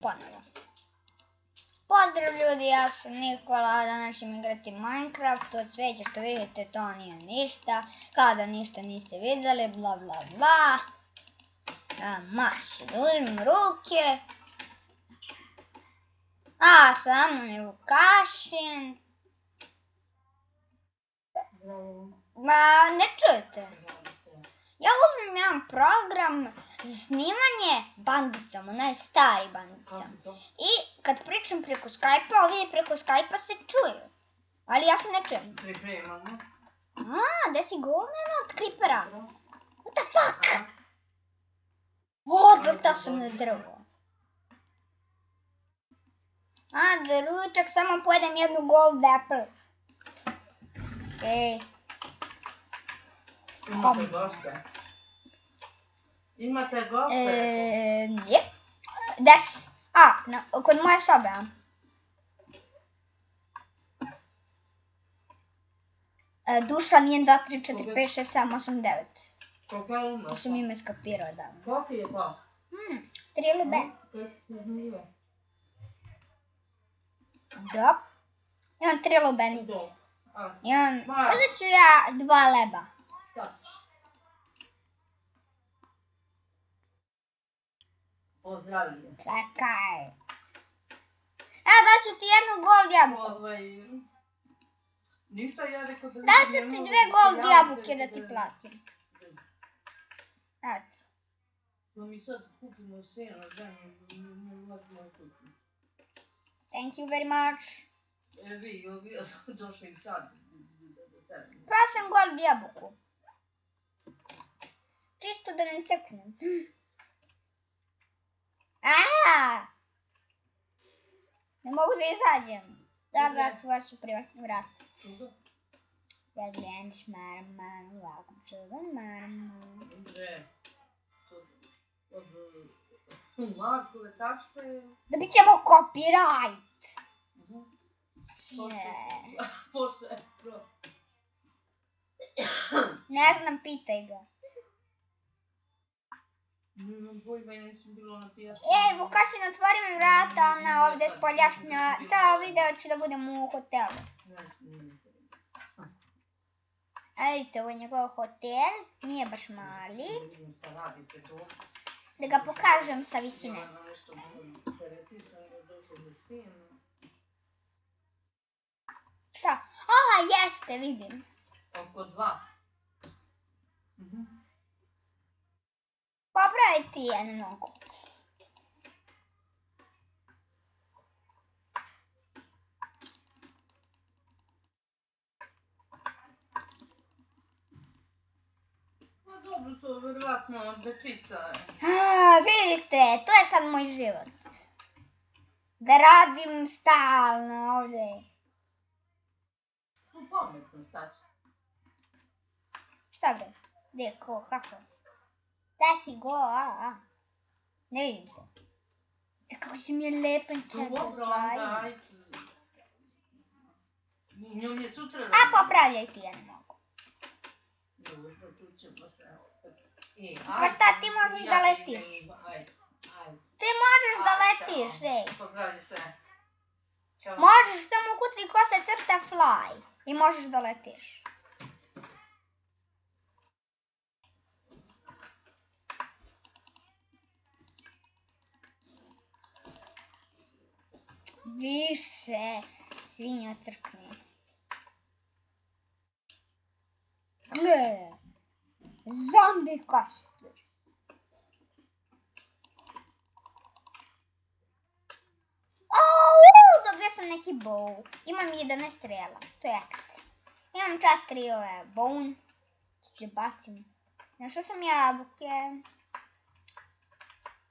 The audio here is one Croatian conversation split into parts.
Ponovo. Pozdrav ljudi, ja sam Nikola, danas ćemo igrati Minecraft, od sveća što vidite to nije ništa, kada ništa niste vidjeli, bla bla bla. Maši, da uzmem ruke. Sa mnom je Vukašin. Ne čujete? Ja uzmem jedan program za snimanje bandicom, onaj stari bandicom. I kad pričam preko Skype-a, ovi preko Skype-a se čuju. Ali ja se ne čujem. Pripremamo. Gde si govneno od Creepera? What the fuck? Odvrtao sam na drvo. Da ručak samo pojedem jednu gold apple. Okej. Imate goste? Imate goste? Jep. Gde si? Kod moje sobe, Dušan 1, 2, 3, 4, 5, 6, 7, 8, 9. Koliko je umro? To sam ime skapirao davno. Koliko je to? 3 ili B. To je zanimljivo. Da. Imam 3 lubenice. Imam, Dva. uzet ću ja 2 leba. Pozdravljam. Čekaj. Daću ti jednu gold jabuku. Ništa ja rekao da... Daću ti 2 gold jabuke da ti platim. Eto. No mi sad kupimo seno, ženu, ne ulazimo u kuću. Thank you very much. Vi došli sad. Pa sam gold jabuku. Čisto da ne crknem. Ne mogu da izađem. Da, tvoja su privatni vrat. Zagljeniš marman, ovako čuvan marman. Andre, od Markove tačke... Dobit ćemo copyright. Pošto je pro... Ne znam, pitaj ga. Pojma je nisam bilo na pijacu. Vukašin, otvori mi vrata, ona ovdje spoljašnja. Cao video ću da budem u hotelu. Vidite, ovo je njegov hotel, nije baš mali. Da ga pokažem sa visine. Šta? Jeste, vidim. Oko 2. Popravi ti je, ne mogu. Dobro, to verovatno dečica. Vidite, to je sad moj život. Da radim stalno ovdje. Pametno, šta će? Šta bre? Gdje, ko, kako? Gdje si go, Ne vidim te. Kako si mi je lepen centar stvari. Onda, ajde. Njom je sutra... Popravljaj ti, ja ne mogu. Dobro, čućemo se. Pa šta, ti možeš da letiš? Ti možeš da letiš, Pozdravi se. Možeš, samo ukucaj ko se crta fly. I možeš da letiš. Više, svinjo crkni. Gle, zombi kastur. Dobio sam neki bow. Imam 11 strela, to je ekstra. Imam 4 bone. Ću bacim. Našao sam jabuke.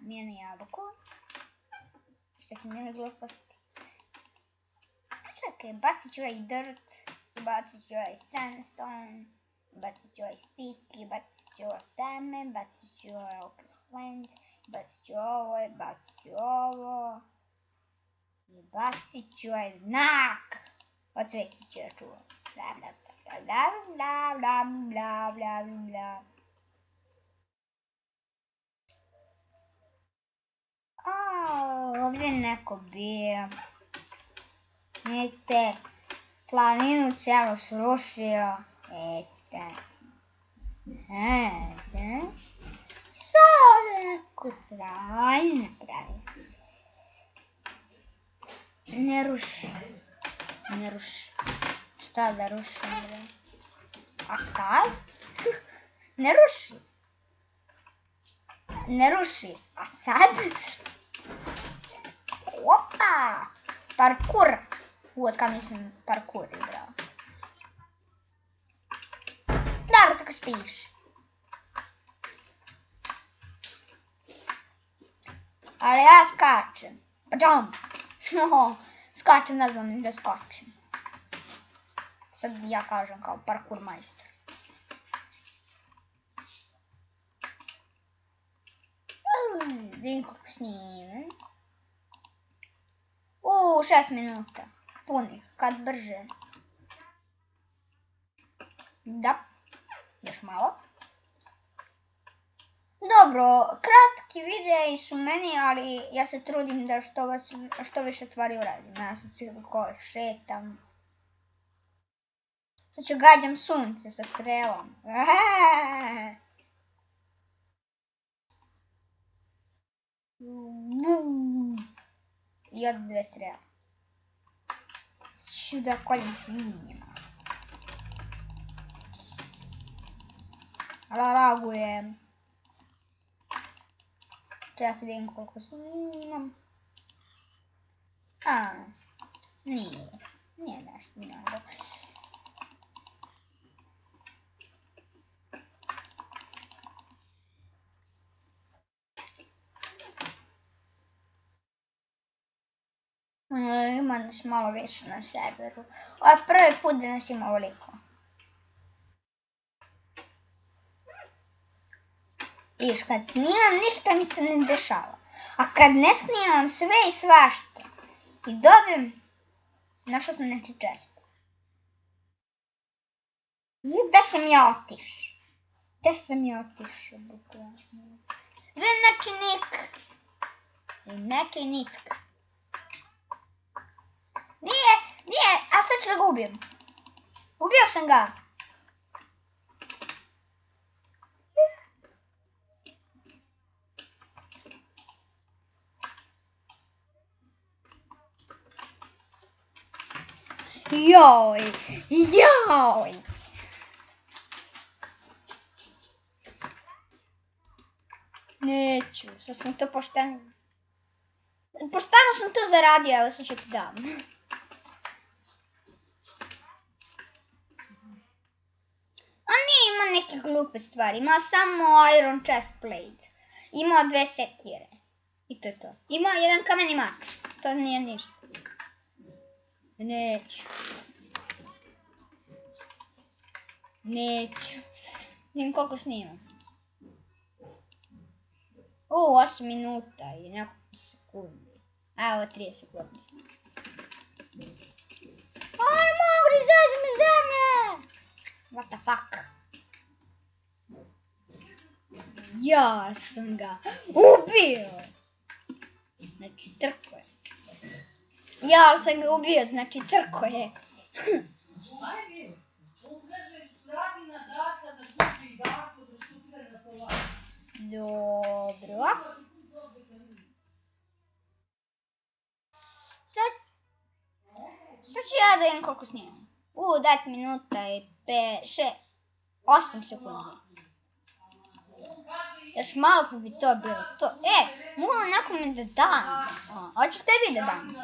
Mijenu jabuku. Šta ću mi je gluposti? Čekaj, bacit ću ovaj dirt. Bacit ću ovaj sandstone. Bacit ću ovaj stick. Bacit ću ovo seme. Bacit ću ovaj opus plant. Bacit ću ovo. Bacit ću ovo. I bacit ću ovaj znak. Od sveći ću ja čuvam. Bla bla bla bla bla bla bla bla bla. Ovdje je neko bio. Vidite, planinu cijelo srušio. Eto. Sad ovdje neku sranju napravio. Ne ruši. Šta da rušim? A sad? Ne ruši. A sad? Opa! Parkour. Od kad nisam parkour igrao. Dobro, tako spiš. Ali ja skačem. Pa jump. Skačem, ne znam da skačem. Sad ja kažem kao parkour majstor. Vidim kako snimim. 6 minuta. Punih, kad brže. Da. Još malo. Dobro, kratki videi su meni, ali ja se trudim da što više stvari uradim. Ja sad ko šetam. Sad ću gađam sunce sa strelom. I od 2 strela. Ću da koljem svinjima. Ragujem. Čekaj da vidim koliko snimam. Nije nešto mnogo. Ima nas malo više na serveru. Ovo je prvi put da nas ima ovoliko. Viš, kad snimam ništa mi se ne dešava. A kad ne snimam sve i svašta. I dobijem, našao sam neki čest. Gdje sam ja otišao? Gdje neki nik? Neki nicka. Nije, a sad ću da ga ubijem. Ubio sam ga. Joj. Neću, sad sam to pošteno. Pošteno sam to zaradio, evo sad ću ti dam. On nije imao neke glupe stvari, imao samo iron chestplate. Imao 2 sekire. I to je to. Imao jedan kameni mač. To nije ništa. Neću. Vidim koliko snimam. 8 minuta i nekoliko sekundi. Evo 30 sekundi. Ne mogu da izađem iz zemlje! What the fuck? Ja sam ga ubio! Znači trko je. Ja sam ga ubio, znači trko je. Ajde, ukaže sravina data da kupi dako da šutire na tovar. Dobro. Sad ću ja da vidim koliko snimam. 9 minuta i 8 sekundi. Još malo pa bi to bilo to. Moram nekome da dam. Hoćeš tebi da dam?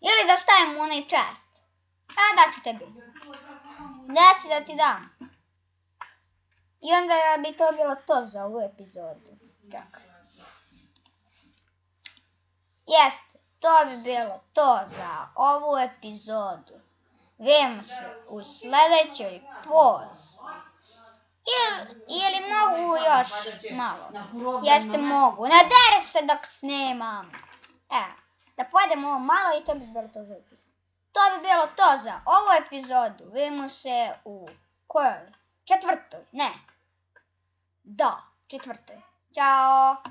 Ili da stavim u onaj čest. Daću tebi. Desi da ti dam. I onda bi to bilo to za ovu epizodu. Čekaj. Jeste, to bi bilo to za ovu epizodu. Vidimo se u sljedećoj poz. Ili mogu još malo? Jeste mogu. Nadere se dok snimam. Da pojedemo ovo malo i to bi bilo to za epizodu. To bi bilo to za ovu epizodu. Vidimo se u kojoj? 4. Ne. Da, 4. Ćao.